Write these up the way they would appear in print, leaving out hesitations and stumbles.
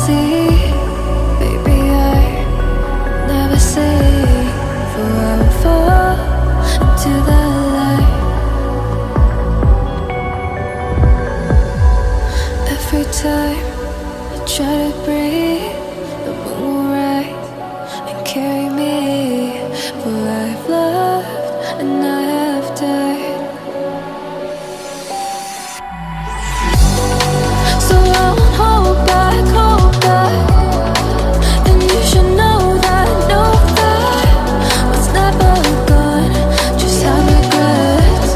see, baby, I never say, for I will fall into the light. Every time I try to breathe, the moon will rise and carry me, for I've loved and I have died. So I won't hold back, and you should know that what's never gone just have regrets.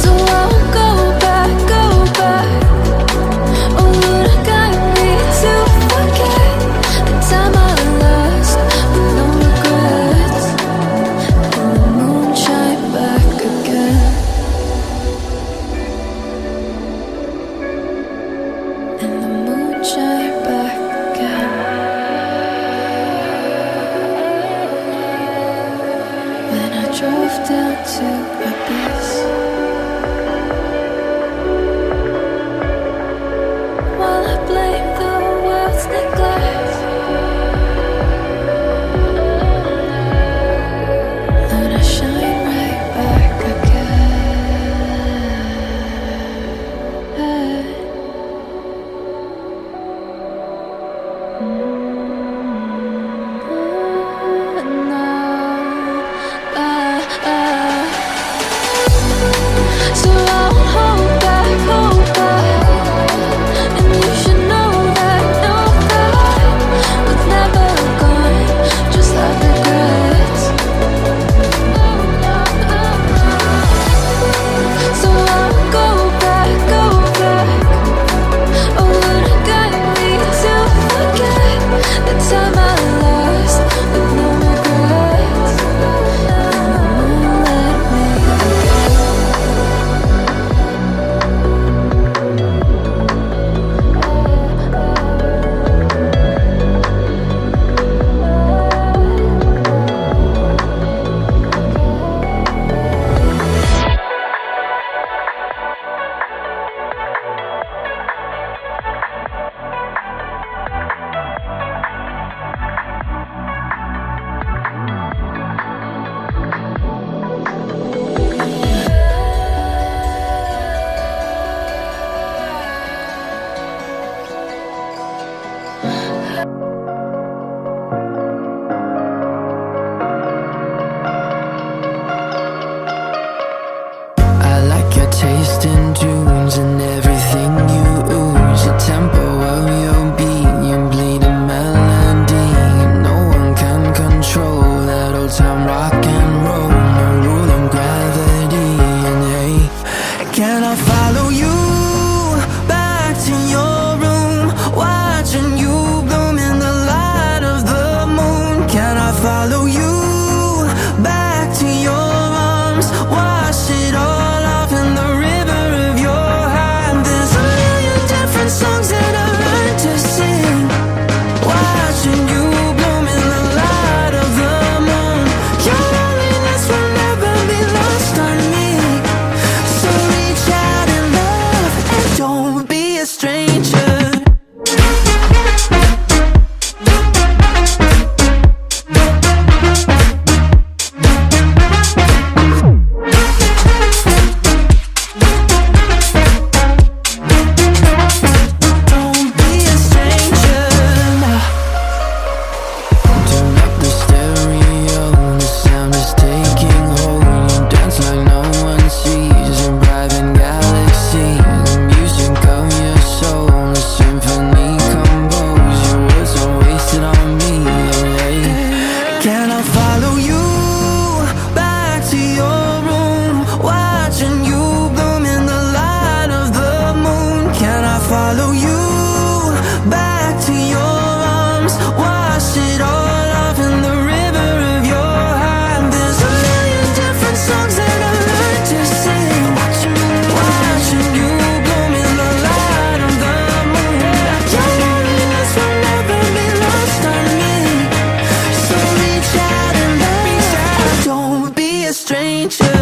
So I won't go back, oh, would have got me to forget the time I lost with no regrets, and the moon shine back again. And the moon shine back again. When I drove down to abyss, while I blame the world's neglect, then I shine right back again. So I won't hold back, and you should know that what's never gone just have regrets. So I won't go back, oh, would have got me to forget the time I lost with no regrets, and the moon let me again. I like your taste in tunes and everything you ooze. The tempo of your beat, your bleeding melody. No one can control that old time rock and roll. No rule of gravity, and hey, can I follow you back to your room, watching you bloom in the light of the moon? Can I follow you back to your arms, wash it all off in the river of your heart? There's a million different songs that I learned to sing, watching you bloom in the light of the moon. Your loneliness will never be lost on me, so reach out and love, and don't be a stranger. Don't be a stranger now. Turn up the stereo, the sound is taking hold. You dance like no one sees, in private galaxies. The music of your soul, a symphony composed. Your words are wasted on me, hey. Can I follow you back to your room, watching you bloom in the light of the moon? Can I follow you back to your arms, wash it all off in the river of your heart? There's a million different songs that I learned to sing, watching you bloom in the light of the moon. Your loneliness will never be lost on me, so reach out and love, don't be a stranger.